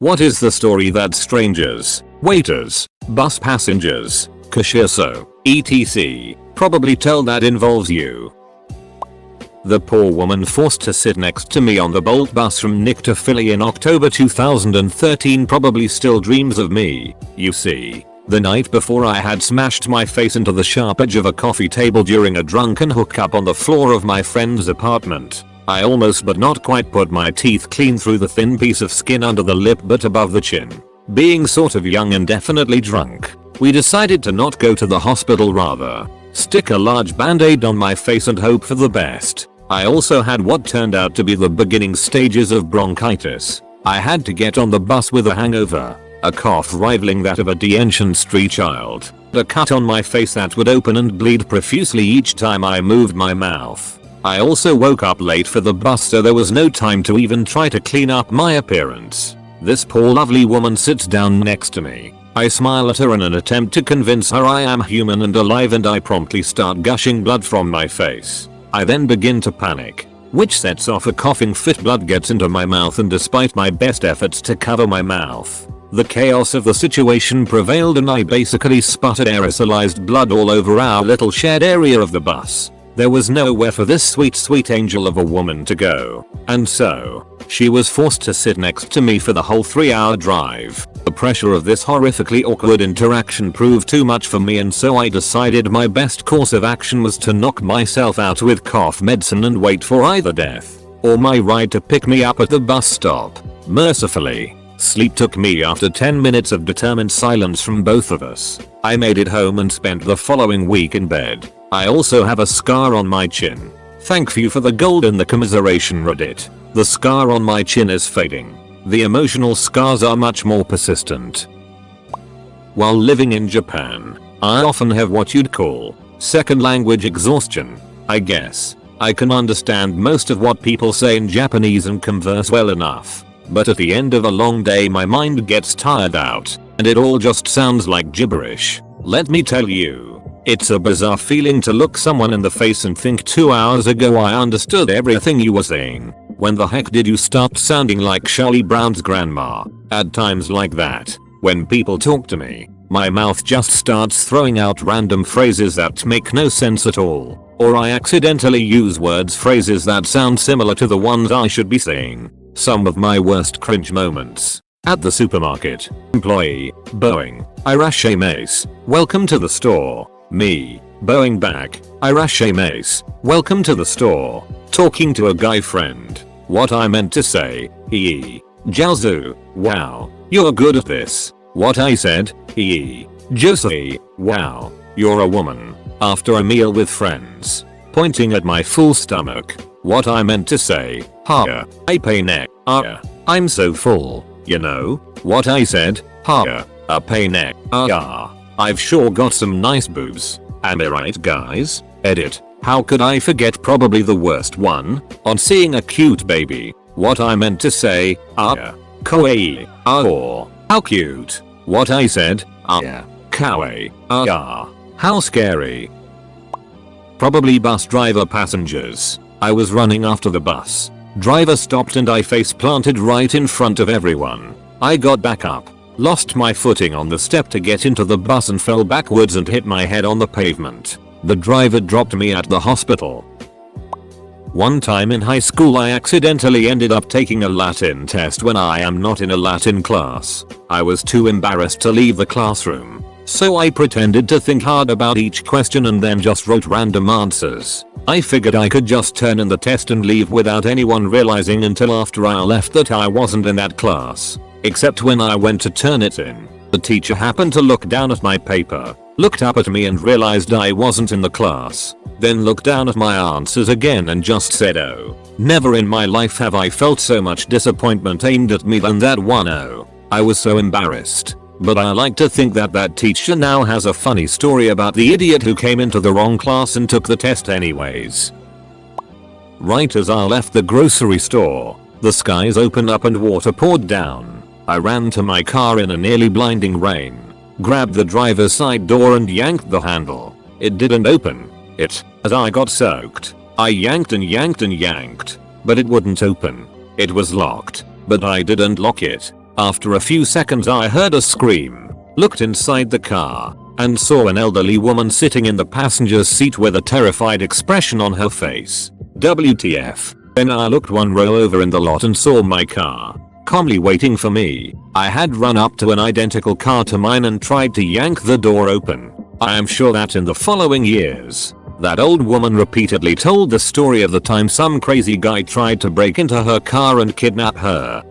What is the story that strangers, waiters, bus passengers, cashiers, etc. probably tell that involves you? The poor woman forced to sit next to me on the Bolt bus from Nick to Philly in October 2013 probably still dreams of me. You see, the night before I had smashed my face into the sharp edge of a coffee table during a drunken hookup on the floor of my friend's apartment. I almost but not quite put my teeth clean through the thin piece of skin under the lip but above the chin. Being sort of young and definitely drunk, we decided to not go to the hospital, rather stick a large band-aid on my face and hope for the best. I also had what turned out to be the beginning stages of bronchitis. I had to get on the bus with a hangover, a cough rivaling that of a de-ancient street child, a cut on my face that would open and bleed profusely each time I moved my mouth. I also woke up late for the bus, so there was no time to even try to clean up my appearance. This poor lovely woman sits down next to me. I smile at her in an attempt to convince her I am human and alive, and I promptly start gushing blood from my face. I then begin to panic, which sets off a coughing fit. Blood gets into my mouth, and despite my best efforts to cover my mouth, the chaos of the situation prevailed and I basically sputtered aerosolized blood all over our little shared area of the bus. There was nowhere for this sweet angel of a woman to go, and so she was forced to sit next to me for the whole 3-hour drive. The pressure of this horrifically awkward interaction proved too much for me, and so I decided my best course of action was to knock myself out with cough medicine and wait for either death or my ride to pick me up at the bus stop. Mercifully, sleep took me after 10 minutes of determined silence from both of us. I made it home and spent the following week in bed. I also have a scar on my chin. Thank you for the gold and the commiseration, Reddit. The scar on my chin is fading. The emotional scars are much more persistent. While living in Japan, I often have what you'd call second language exhaustion. I guess I can understand most of what people say in Japanese and converse well enough, but at the end of a long day my mind gets tired out and it all just sounds like gibberish. Let me tell you, it's a bizarre feeling to look someone in the face and think 2 hours ago I understood everything you were saying. When the heck did you start sounding like Charlie Brown's grandma? At times like that, when people talk to me, my mouth just starts throwing out random phrases that make no sense at all, or I accidentally use phrases that sound similar to the ones I should be saying. Some of my worst cringe moments. At the supermarket. Employee, bowing, Irashimasu, welcome to the store. Me, bowing back, Irashimasu, welcome to the store. Talking to a guy friend. What I meant to say, Jiaozu, wow, you're good at this. What I said, Josie, wow, you're a woman. After a meal with friends. Pointing at my full stomach. What I meant to say, ha, I pay neck, I'm so full, you know. What I said, ha, a pay neck, I've sure got some nice boobs. Am I right, guys? Edit. How could I forget probably the worst one? On seeing a cute baby. What I meant to say, kawaii, or how cute. What I said, kawaii, how scary. Probably bus driver passengers. I was running after the bus. Driver stopped and I face planted right in front of everyone. I got back up, lost my footing on the step to get into the bus and fell backwards and hit my head on the pavement. The driver dropped me at the hospital. One time in high school I accidentally ended up taking a Latin test when I am not in a Latin class. I was too embarrassed to leave the classroom, so I pretended to think hard about each question and then just wrote random answers. I figured I could just turn in the test and leave without anyone realizing until after I left that I wasn't in that class. Except when I went to turn it in, the teacher happened to look down at my paper, looked up at me and realized I wasn't in the class, then looked down at my answers again and just said, oh. Never in my life have I felt so much disappointment aimed at me than that one. I was so embarrassed. But I like to think that that teacher now has a funny story about the idiot who came into the wrong class and took the test anyways. Right as I left the grocery store, the skies opened up and water poured down. I ran to my car in a nearly blinding rain, grabbed the driver's side door and yanked the handle. It didn't open. As I got soaked, I yanked and yanked and yanked, but it wouldn't open. It was locked, but I didn't lock it. After a few seconds I heard a scream, looked inside the car, and saw an elderly woman sitting in the passenger's seat with a terrified expression on her face. WTF. Then I looked one row over in the lot and saw my car, calmly waiting for me. I had run up to an identical car to mine and tried to yank the door open. I am sure that in the following years, that old woman repeatedly told the story of the time some crazy guy tried to break into her car and kidnap her.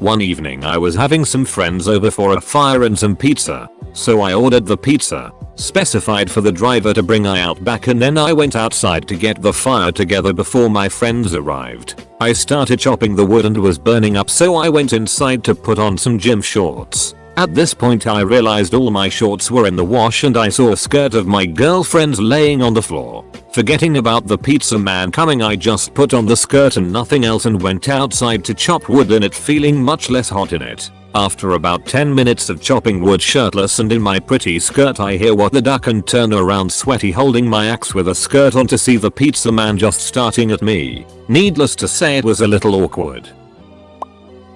One evening I was having some friends over for a fire and some pizza, so I ordered the pizza, specified for the driver to bring I out back, and then I went outside to get the fire together before my friends arrived. I started chopping the wood and was burning up, so I went inside to put on some gym shorts. At this point I realized all my shorts were in the wash and I saw a skirt of my girlfriend's laying on the floor. Forgetting about the pizza man coming, I just put on the skirt and nothing else and went outside to chop wood in it, feeling much less hot in it. After about 10 minutes of chopping wood shirtless and in my pretty skirt, I hear what the duck and turn around sweaty holding my axe with a skirt on to see the pizza man just starting at me. Needless to say, it was a little awkward.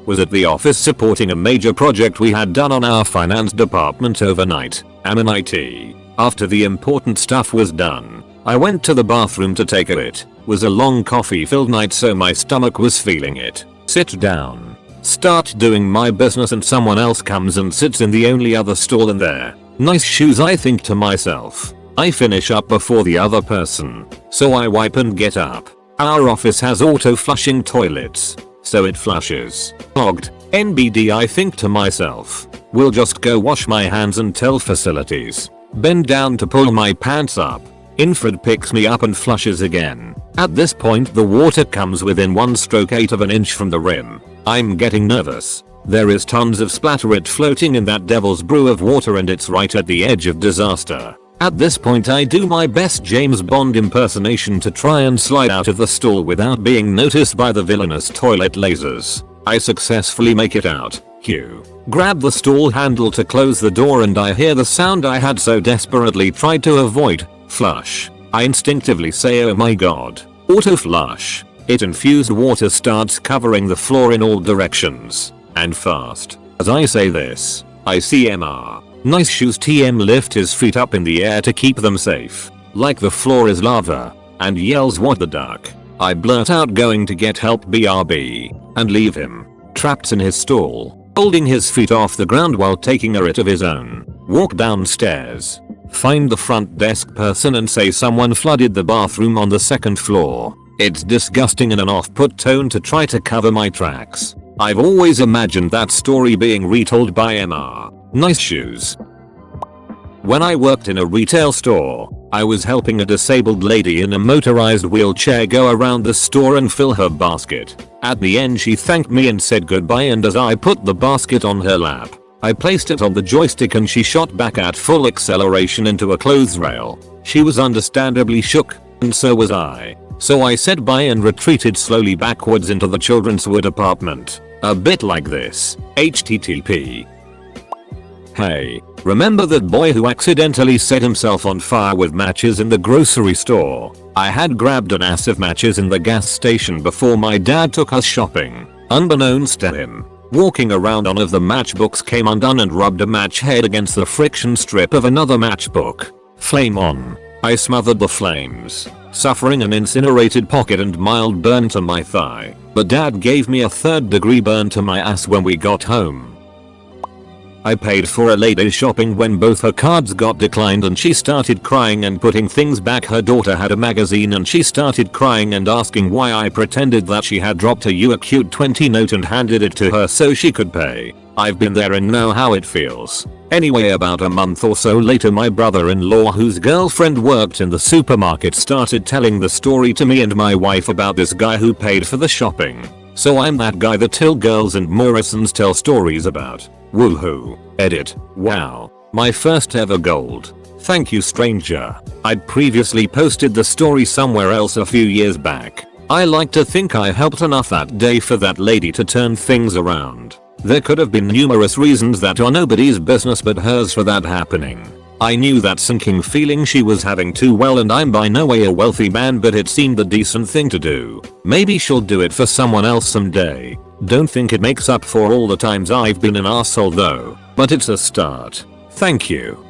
Was at the office supporting a major project we had done on our finance department overnight. I'm in IT. After the important stuff was done, I went to the bathroom to take a bit. Was a long coffee filled night, so my stomach was feeling it. Sit down. Start doing my business and someone else comes and sits in the only other stall in there. Nice shoes, I think to myself. I finish up before the other person, so I wipe and get up. Our office has auto flushing toilets, so it flushes. Clogged. NBD, I think to myself. Will just go wash my hands and tell facilities. Bend down to pull my pants up. Infrared picks me up and flushes again. At this point the water comes within 1/8 of an inch from the rim. I'm getting nervous. There is tons of splatterit floating in that devil's brew of water and it's right at the edge of disaster. At this point I do my best James Bond impersonation to try and slide out of the stall without being noticed by the villainous toilet lasers. I successfully make it out. Cue. Grab the stall handle to close the door and I hear the sound I had so desperately tried to avoid. Flush. I instinctively say, oh my god. Auto flush. It infused water starts covering the floor in all directions. And fast. As I say this, I see MR. Nice shoes TM lift his feet up in the air to keep them safe, like the floor is lava, and yells, what the duck. I blurt out, going to get help BRB, and leave him trapped in his stall, holding his feet off the ground while taking a writ of his own. Walk downstairs, find the front desk person and say someone flooded the bathroom on the 2nd floor. It's disgusting in an off-put tone to try to cover my tracks. I've always imagined that story being retold by MR. Nice shoes. When I worked in a retail store, I was helping a disabled lady in a motorized wheelchair go around the store and fill her basket. At the end she thanked me and said goodbye, and as I put the basket on her lap, I placed it on the joystick and she shot back at full acceleration into a clothes rail. She was understandably shook, and so was I. So I said bye and retreated slowly backwards into the children's wood apartment. A bit like this. HTTP. Hey, remember that boy who accidentally set himself on fire with matches in the grocery store? I had grabbed an ass of matches in the gas station before my dad took us shopping. Unbeknownst to him, walking around, one of the matchbooks came undone and rubbed a match head against the friction strip of another matchbook. Flame on. I smothered the flames, suffering an incinerated pocket and mild burn to my thigh. But dad gave me a 3rd-degree burn to my ass when we got home. I paid for a lady's shopping when both her cards got declined and she started crying and putting things back. Her daughter had a magazine and she started crying and asking why I pretended that she had dropped a cute 20 note and handed it to her so she could pay. I've been there and know how it feels. Anyway, about a month or so later, my brother-in-law, whose girlfriend worked in the supermarket, started telling the story to me and my wife about this guy who paid for the shopping. So I'm that guy that Till Girls and Morrisons tell stories about. Woohoo. Edit. Wow. My first ever gold. Thank you, stranger. I'd previously posted the story somewhere else a few years back. I like to think I helped enough that day for that lady to turn things around. There could have been numerous reasons that are nobody's business but hers for that happening. I knew that sinking feeling she was having too well, and I'm by no way a wealthy man, but it seemed the decent thing to do. Maybe she'll do it for someone else someday. Don't think it makes up for all the times I've been an asshole though, but it's a start. Thank you.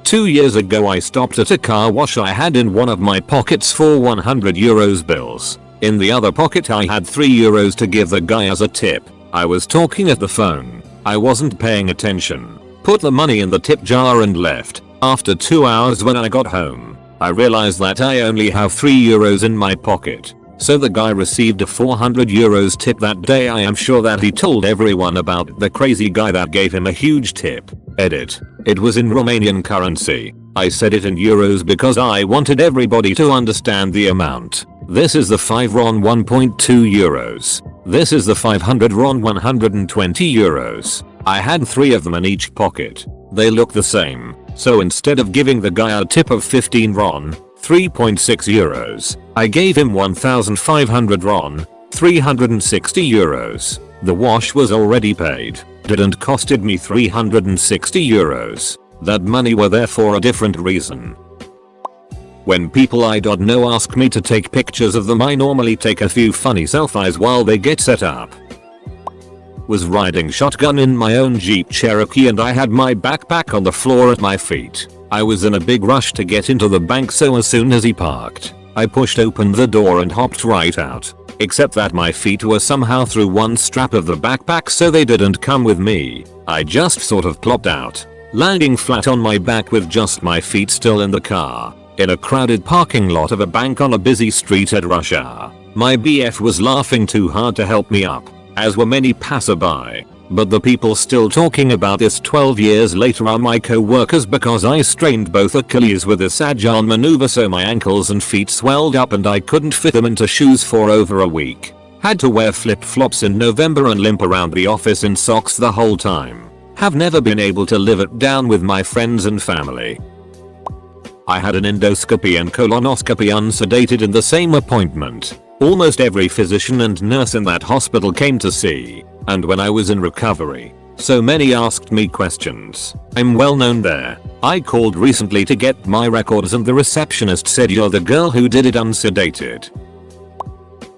2 years ago I stopped at a car wash. I had in one of my pockets 4 €100 bills. In the other pocket I had €3 to give the guy as a tip. I was talking at the phone. I wasn't paying attention. Put the money in the tip jar and left. After 2 hours when I got home, I realized that I only have €3 in my pocket. So the guy received a €400 tip that day. I am sure that he told everyone about the crazy guy that gave him a huge tip. Edit. It was in Romanian currency. I said it in euros because I wanted everybody to understand the amount. This is the 5 RON 1.2 euros. This is the 500 RON 120 euros. I had 3 of them in each pocket. They look the same. So instead of giving the guy a tip of 15 RON, 3.6 euros, I gave him 1,500 RON, 360 euros. The wash was already paid. Didn't costed me 360 euros. That money were there for a different reason. When people I don't know ask me to take pictures of them, I normally take a few funny selfies while they get set up. Was riding shotgun in my own Jeep Cherokee and I had my backpack on the floor at my feet. I was in a big rush to get into the bank, so as soon as he parked, I pushed open the door and hopped right out. Except that my feet were somehow through one strap of the backpack, so they didn't come with me. I just sort of plopped out, landing flat on my back with just my feet still in the car, in a crowded parking lot of a bank on a busy street at rush hour. My BF was laughing too hard to help me up, as were many passerby. But the people still talking about this 12 years later are my co-workers, because I strained both Achilles with this agile maneuver, so my ankles and feet swelled up and I couldn't fit them into shoes for over a week. Had to wear flip-flops in November and limp around the office in socks the whole time. Have never been able to live it down with my friends and family. I had an endoscopy and colonoscopy unsedated in the same appointment. Almost every physician and nurse in that hospital came to see, and when I was in recovery, so many asked me questions. I'm well known there. I called recently to get my records and the receptionist said, "You're the girl who did it unsedated."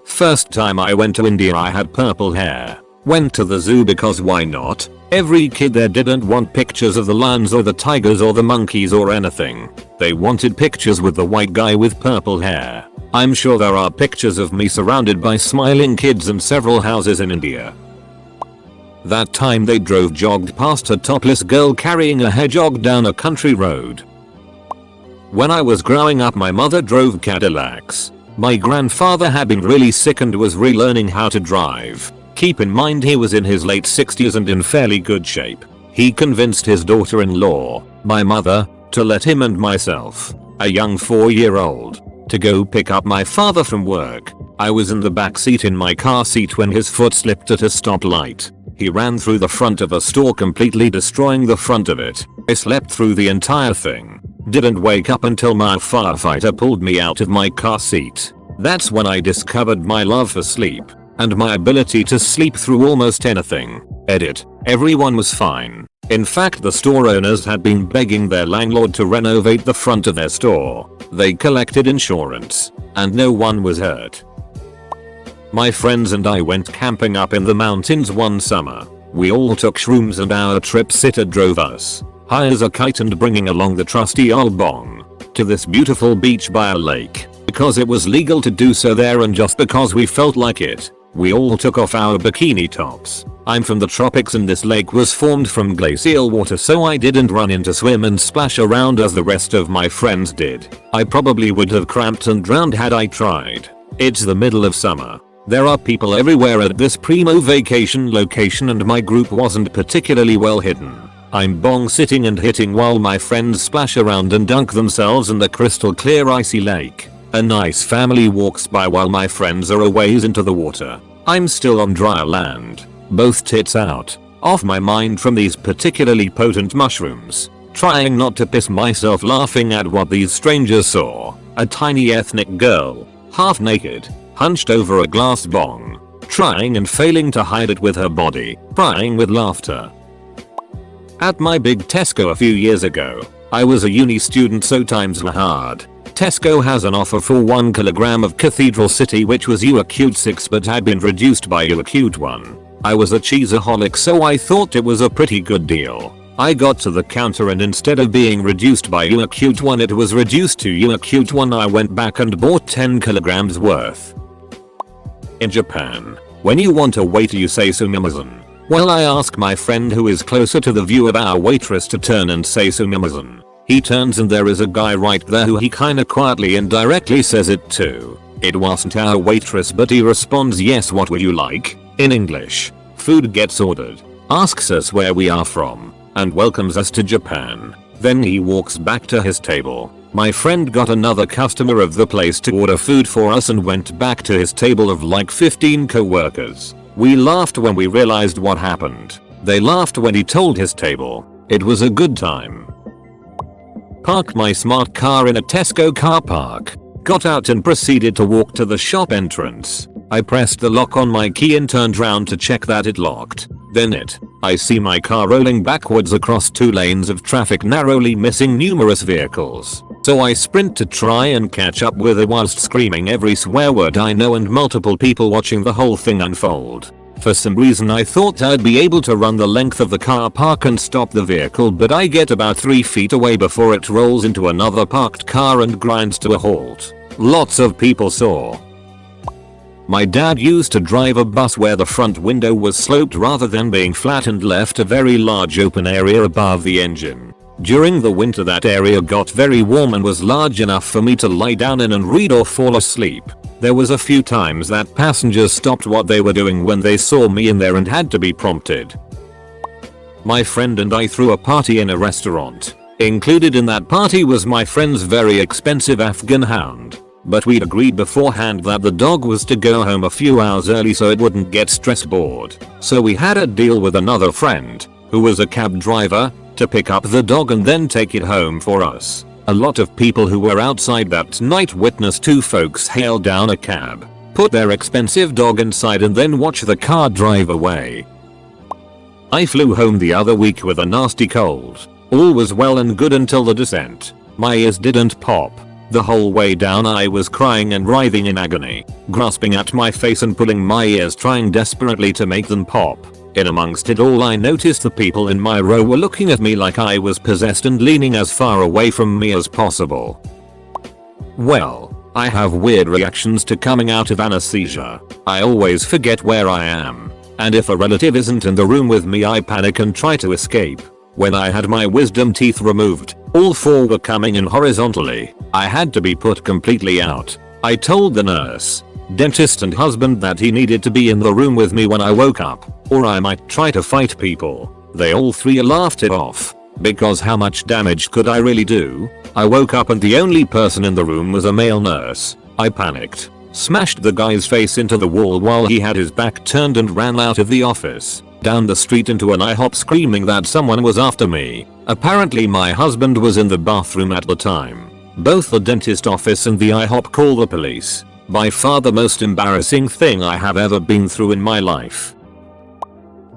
First time I went to India I had purple hair. Went to the zoo because why not? Every kid there didn't want pictures of the lions or the tigers or the monkeys or anything. They wanted pictures with the white guy with purple hair. I'm sure there are pictures of me surrounded by smiling kids in several houses in India. That time they jogged past a topless girl carrying a hedgehog down a country road. When I was growing up my mother drove Cadillacs. My grandfather had been really sick and was relearning how to drive. Keep in mind he was in his late 60s and in fairly good shape. He convinced his daughter-in-law, my mother, to let him and myself, a young 4-year-old, to go pick up my father from work. I was in the back seat in my car seat when his foot slipped at a stoplight. He ran through the front of a store, completely destroying the front of it. I slept through the entire thing. Didn't wake up until my firefighter pulled me out of my car seat. That's when I discovered my love for sleep, and my ability to sleep through almost anything. Edit. Everyone was fine. In fact, the store owners had been begging their landlord to renovate the front of their store. They collected insurance, and no one was hurt. My friends and I went camping up in the mountains one summer. We all took shrooms and our trip sitter drove us, high as a kite and bringing along the trusty old bong, to this beautiful beach by a lake, because it was legal to do so there and just because we felt like it. We all took off our bikini tops. I'm from the tropics and this lake was formed from glacial water, so I didn't run in to swim and splash around as the rest of my friends did. I probably would have cramped and drowned had I tried. It's the middle of summer. There are people everywhere at this primo vacation location and my group wasn't particularly well hidden. I'm bong sitting and hitting while my friends splash around and dunk themselves in the crystal clear icy lake. A nice family walks by while my friends are a ways into the water. I'm still on dry land, both tits out, off my mind from these particularly potent mushrooms, trying not to piss myself laughing at what these strangers saw. A tiny ethnic girl, half naked, hunched over a glass bong, trying and failing to hide it with her body, crying with laughter. At my big Tesco a few years ago, I was a uni student, so times were hard. Tesco has an offer for 1 kilogram of Cathedral City, which was Acute 6 but had been reduced by Acute 1. I was a cheeseaholic, so I thought it was a pretty good deal. I got to the counter and instead of being reduced by Acute 1 it was reduced to Acute 1. I went back and bought 10 kilograms worth. In Japan, when you want a waiter you say sumimasen. Well, I ask my friend who is closer to the view of our waitress to turn and say sumimasen. He turns and there is a guy right there who he kinda quietly and directly says it to. It wasn't our waitress, but he responds, "Yes, what would you like?" in English. Food gets ordered, asks us where we are from, and welcomes us to Japan. Then he walks back to his table. My friend got another customer of the place to order food for us and went back to his table of like 15 co-workers. We laughed when we realized what happened. They laughed when he told his table. It was a good time. Parked my smart car in a Tesco car park. Got out and proceeded to walk to the shop entrance. I pressed the lock on my key and turned round to check that it locked. Then I see my car rolling backwards across 2 lanes of traffic, narrowly missing numerous vehicles. So I sprint to try and catch up with it whilst screaming every swear word I know and multiple people watching the whole thing unfold. For some reason I thought I'd be able to run the length of the car park and stop the vehicle, but I get about 3 feet away before it rolls into another parked car and grinds to a halt. Lots of people saw. My dad used to drive a bus where the front window was sloped rather than being flat and left a very large open area above the engine. During the winter that area got very warm and was large enough for me to lie down in and read or fall asleep. There was a few times that passengers stopped what they were doing when they saw me in there and had to be prompted. My friend and I threw a party in a restaurant. Included in that party was my friend's very expensive Afghan hound. But we'd agreed beforehand that the dog was to go home a few hours early so it wouldn't get stress bored. So we had a deal with another friend, who was a cab driver, to pick up the dog and then take it home for us. A lot of people who were outside that night witnessed 2 folks hail down a cab, put their expensive dog inside and then watch the car drive away. I flew home the other week with a nasty cold. All was well and good until the descent. My ears didn't pop. The whole way down I was crying and writhing in agony, grasping at my face and pulling my ears, trying desperately to make them pop. In amongst it all I noticed the people in my row were looking at me like I was possessed and leaning as far away from me as possible. Well, I have weird reactions to coming out of anesthesia. I always forget where I am. And if a relative isn't in the room with me I panic and try to escape. When I had my wisdom teeth removed, all 4 were coming in horizontally. I had to be put completely out. I told the nurse, dentist and husband that he needed to be in the room with me when I woke up, or I might try to fight people. They all 3 laughed it off. Because how much damage could I really do? I woke up and the only person in the room was a male nurse. I panicked, smashed the guy's face into the wall while he had his back turned and ran out of the office, down the street into an IHOP screaming that someone was after me. Apparently my husband was in the bathroom at the time. Both the dentist office and the IHOP called the police. By far the most embarrassing thing I have ever been through in my life.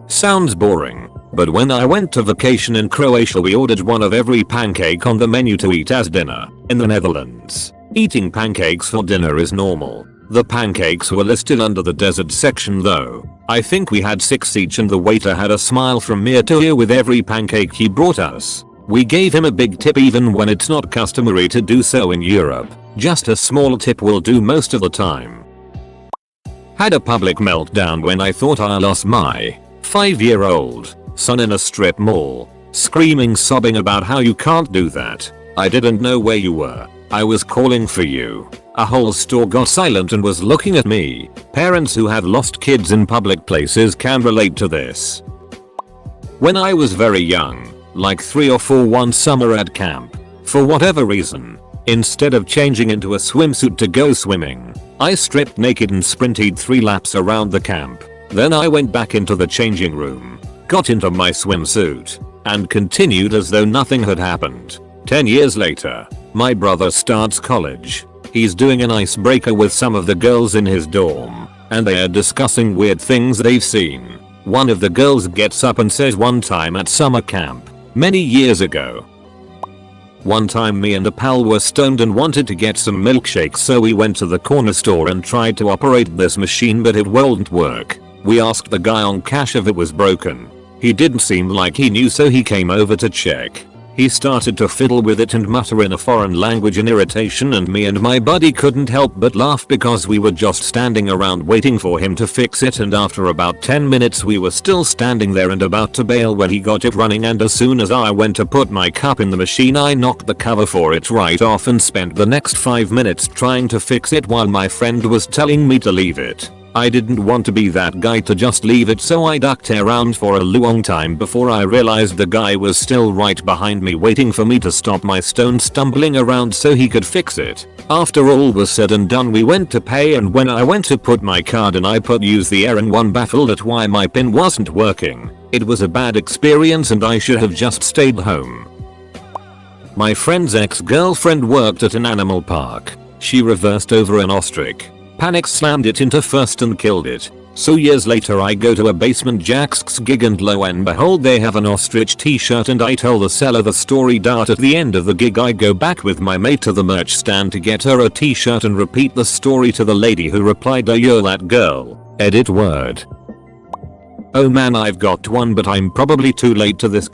Sounds boring, but when I went to vacation in Croatia we ordered one of every pancake on the menu to eat as dinner. In the Netherlands, eating pancakes for dinner is normal. The pancakes were listed under the dessert section though. I think we had 6 each and the waiter had a smile from ear to ear with every pancake he brought us. We gave him a big tip even when it's not customary to do so in Europe. Just a small tip will do most of the time. Had a public meltdown when I thought I lost my 5-year-old son in a strip mall, screaming sobbing about how you can't do that. I didn't know where you were. I was calling for you. A whole store got silent and was looking at me. Parents who have lost kids in public places can relate to this. When I was very young, like 3 or 4 one summer at camp, for whatever reason, instead of changing into a swimsuit to go swimming, I stripped naked and sprinted 3 laps around the camp. Then I went back into the changing room, got into my swimsuit, and continued as though nothing had happened. 10 years later, my brother starts college. He's doing an icebreaker with some of the girls in his dorm, and they are discussing weird things they've seen. One of the girls gets up and says one time at summer camp, many years ago. One time me and a pal were stoned and wanted to get some milkshakes, so we went to the corner store and tried to operate this machine, but it wouldn't work. We asked the guy on cash if it was broken. He didn't seem like he knew, so he came over to check. He started to fiddle with it and mutter in a foreign language in irritation, and me and my buddy couldn't help but laugh because we were just standing around waiting for him to fix it, and after about 10 minutes we were still standing there and about to bail when he got it running, and as soon as I went to put my cup in the machine I knocked the cover for it right off and spent the next 5 minutes trying to fix it while my friend was telling me to leave it. I didn't want to be that guy to just leave it, so I ducked around for a long time before I realized the guy was still right behind me waiting for me to stop my stone stumbling around so he could fix it. After all was said and done we went to pay, and when I went to put my card in I put use the errand one, baffled at why my PIN wasn't working. It was a bad experience and I should have just stayed home. My friend's ex-girlfriend worked at an animal park. She reversed over an ostrich. Panic slammed it into first and killed it. So years later I go to a Basement Jaxx gig and lo and behold they have an ostrich t-shirt, and I tell the seller the story. At the end of the gig I go back with my mate to the merch stand to get her a t-shirt and repeat the story to the lady, who replied, "Oh, you're that girl." Edit word. Oh man, I've got one but I'm probably too late to this :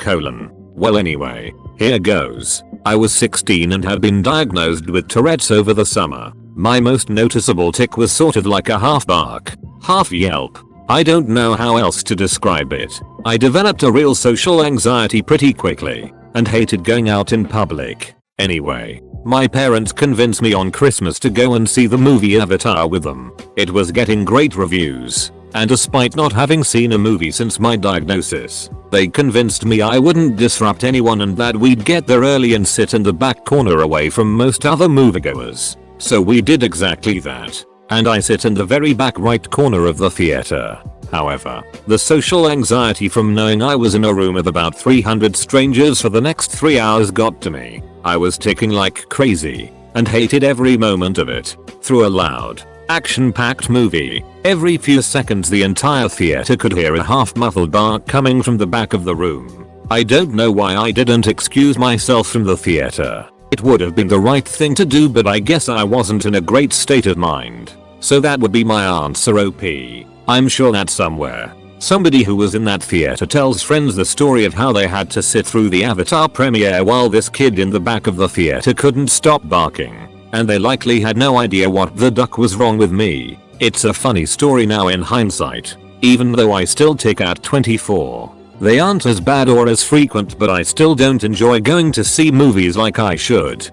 well anyway, here goes. I was 16 and had been diagnosed with Tourette's over the summer. My most noticeable tic was sort of like a half bark, half yelp. I don't know how else to describe it. I developed a real social anxiety pretty quickly and hated going out in public. Anyway, my parents convinced me on Christmas to go and see the movie Avatar with them. It was getting great reviews, and despite not having seen a movie since my diagnosis, they convinced me I wouldn't disrupt anyone and that we'd get there early and sit in the back corner away from most other moviegoers. So we did exactly that, and I sit in the very back right corner of the theater. However, the social anxiety from knowing I was in a room with about 300 strangers for the next 3 hours got to me. I was ticking like crazy and hated every moment of it. Through a loud, action-packed movie, every few seconds the entire theater could hear a half-muffled bark coming from the back of the room. I don't know why I didn't excuse myself from the theater. It would have been the right thing to do, but I guess I wasn't in a great state of mind. So that would be my answer. OP. I'm sure that somewhere, somebody who was in that theater tells friends the story of how they had to sit through the Avatar premiere while this kid in the back of the theater couldn't stop barking. And they likely had no idea what the duck was wrong with me. It's a funny story now in hindsight, even though I still tic at 24. They aren't as bad or as frequent, but I still don't enjoy going to see movies like I should.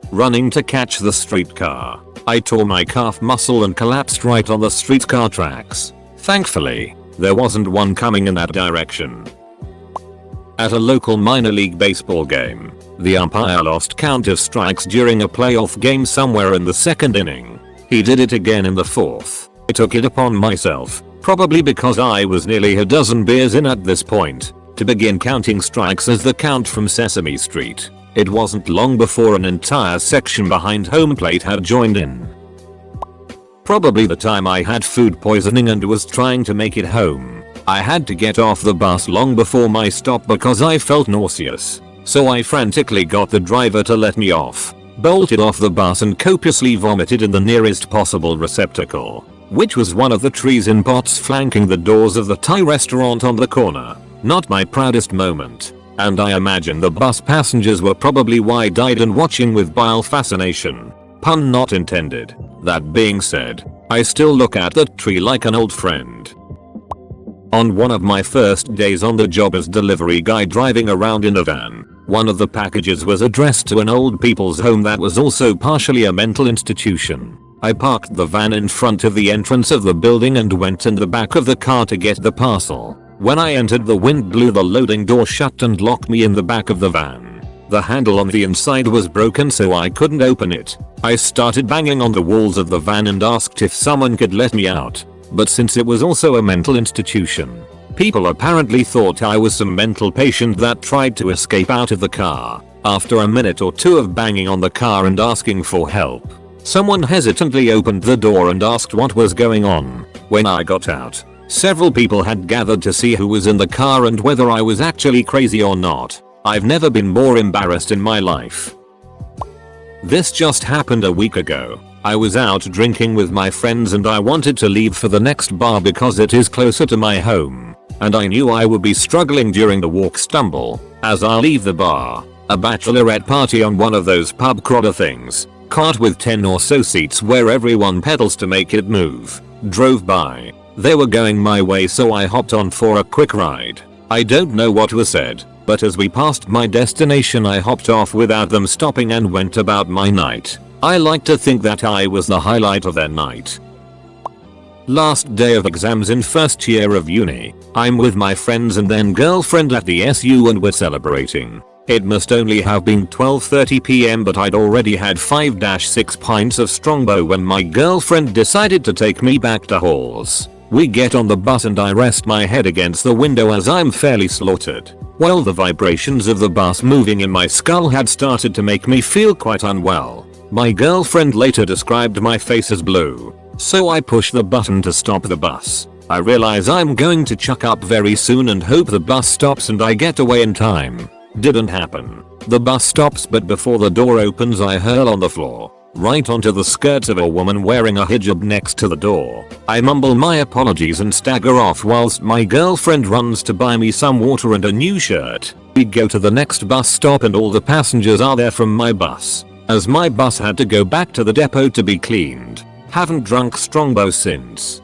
Running to catch the streetcar. I tore my calf muscle and collapsed right on the streetcar tracks. Thankfully, there wasn't one coming in that direction. At a local minor league baseball game, the umpire lost count of strikes during a playoff game somewhere in the second inning. He did it again in the fourth. I took it upon myself, probably because I was nearly a dozen beers in at this point, to begin counting strikes as the count from Sesame Street. It wasn't long before an entire section behind home plate had joined in. Probably the time I had food poisoning and was trying to make it home. I had to get off the bus long before my stop because I felt nauseous. So I frantically got the driver to let me off, bolted off the bus and copiously vomited in the nearest possible receptacle, which was one of the trees in pots flanking the doors of the Thai restaurant on the corner. Not my proudest moment, and I imagine the bus passengers were probably wide-eyed and watching with bile fascination. Pun not intended. That being said, I still look at that tree like an old friend. On one of my first days on the job as delivery guy driving around in a van, one of the packages was addressed to an old people's home that was also partially a mental institution. I parked the van in front of the entrance of the building and went in the back of the car to get the parcel. When I entered, the wind blew the loading door shut and locked me in the back of the van. The handle on the inside was broken, so I couldn't open it. I started banging on the walls of the van and asked if someone could let me out. But since it was also a mental institution, people apparently thought I was some mental patient that tried to escape out of the car. After a minute or two of banging on the car and asking for help, someone hesitantly opened the door and asked what was going on. When I got out, Several people had gathered to see who was in the car and whether I was actually crazy or not. I've never been more embarrassed in my life. This just happened a week ago. I was out drinking with my friends and I wanted to leave for the next bar because it is closer to my home. And I knew I would be struggling during the walk stumble. As I leave the bar, a bachelorette party on one of those pub crawler things, cart with 10 or so seats where everyone pedals to make it move, drove by. They were going my way so I hopped on for a quick ride. I don't know what was said, but as we passed my destination I hopped off without them stopping and went about my night. I like to think that I was the highlight of their night. Last day of exams in first year of uni. I'm with my friends and then girlfriend at the SU and we're celebrating. It must only have been 12:30 PM but I'd already had 5-6 pints of Strongbow when my girlfriend decided to take me back to halls. We get on the bus and I rest my head against the window as I'm fairly slaughtered. Well, the vibrations of the bus moving in my skull had started to make me feel quite unwell. My girlfriend later described my face as blue. So I push the button to stop the bus. I realize I'm going to chuck up very soon and hope the bus stops and I get away in time. Didn't happen. The bus stops but before the door opens I hurl on the floor. Right onto the skirts of a woman wearing a hijab next to the door. I mumble my apologies and stagger off whilst my girlfriend runs to buy me some water and a new shirt. We go to the next bus stop and all the passengers are there from my bus, as my bus had to go back to the depot to be cleaned. Haven't drunk Strongbow since.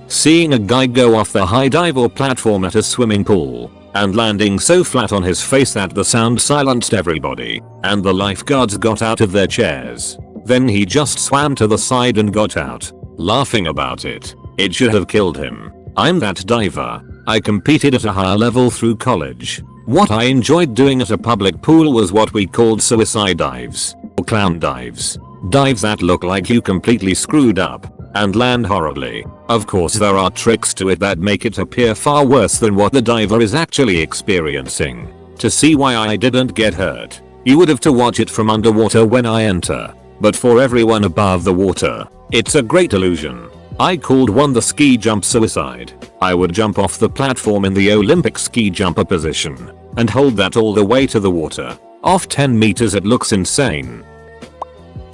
Seeing a guy go off the high dive or platform at a swimming pool and landing so flat on his face that the sound silenced everybody and the lifeguards got out of their chairs. Then he just swam to the side and got out, laughing about it. It should have killed him. I'm that diver. I competed at a higher level through college. What I enjoyed doing at a public pool was what we called suicide dives or clown dives. Dives that look like you completely screwed up and land horribly. Of course there are tricks to it that make it appear far worse than what the diver is actually experiencing. To see why I didn't get hurt, you would have to watch it from underwater when I enter. But for everyone above the water, it's a great illusion. I called one the ski jump suicide. I would jump off the platform in the Olympic ski jumper position and hold that all the way to the water. Off 10 meters it looks insane.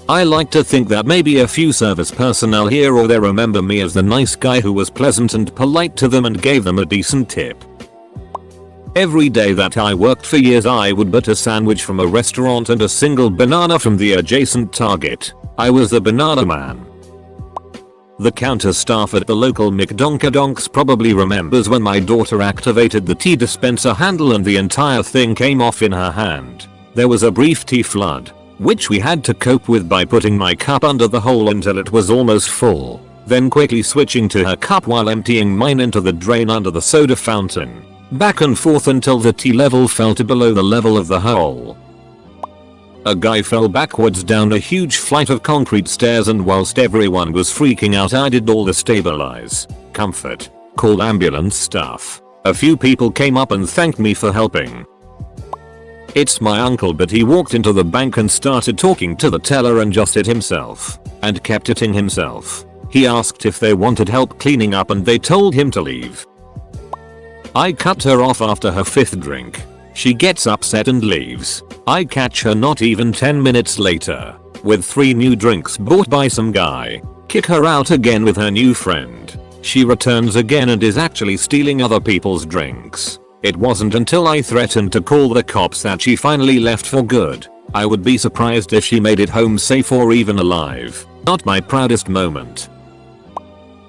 I like to think that maybe a few service personnel here or there remember me as the nice guy who was pleasant and polite to them and gave them a decent tip. Every day that I worked for years I would buy a sandwich from a restaurant and a single banana from the adjacent Target. I was the banana man. The counter staff at the local McDonald's probably remembers when my daughter activated the tea dispenser handle and the entire thing came off in her hand. There was a brief tea flood, which we had to cope with by putting my cup under the hole until it was almost full, then quickly switching to her cup while emptying mine into the drain under the soda fountain. Back and forth until the tea level fell to below the level of the hole. A guy fell backwards down a huge flight of concrete stairs and whilst everyone was freaking out I did all the stabilize, comfort, call ambulance stuff. A few people came up and thanked me for helping. It's my uncle but he walked into the bank and started talking to the teller and just hit himself and kept hitting himself. He asked if they wanted help cleaning up and they told him to leave. I cut her off after her 5th drink. She gets upset and leaves. I catch her not even 10 minutes later with 3 new drinks bought by some guy. Kick her out again with her new friend. She returns again and is actually stealing other people's drinks. It wasn't until I threatened to call the cops that she finally left for good. I would be surprised if she made it home safe or even alive. Not my proudest moment.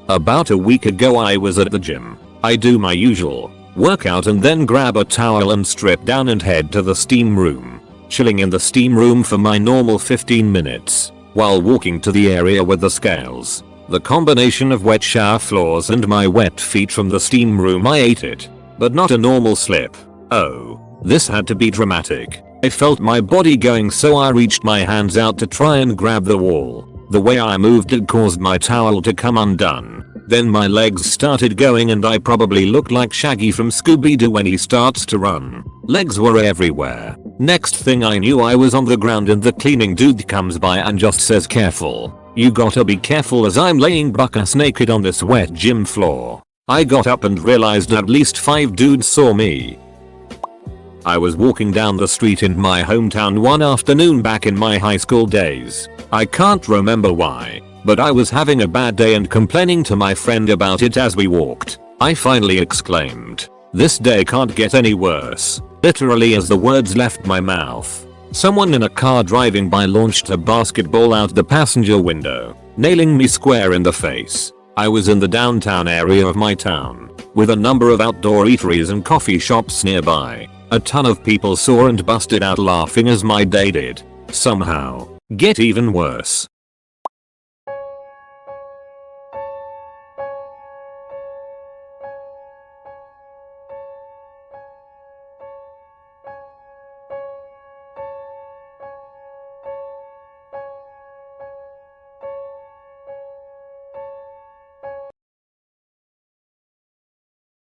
About a week ago I was at the gym. I do my usual workout and then grab a towel and strip down and head to the steam room. Chilling in the steam room for my normal 15 minutes while walking to the area with the scales. The combination of wet shower floors and my wet feet from the steam room, I ate it. But not a normal slip. Oh, this had to be dramatic. I felt my body going so I reached my hands out to try and grab the wall. The way I moved it caused my towel to come undone. Then my legs started going and I probably looked like Shaggy from Scooby-Doo when he starts to run. Legs were everywhere. Next thing I knew I was on the ground and the cleaning dude comes by and just says careful. You gotta be careful as I'm laying buck-ass naked on this wet gym floor. I got up and realized at least 5 dudes saw me. I was walking down the street in my hometown one afternoon back in my high school days. I can't remember why, but I was having a bad day and complaining to my friend about it as we walked. I finally exclaimed, "This day can't get any worse," literally as the words left my mouth. Someone in a car driving by launched a basketball out the passenger window, nailing me square in the face. I was in the downtown area of my town, with a number of outdoor eateries and coffee shops nearby. A ton of people saw and busted out laughing as my day did. Somehow, get even worse.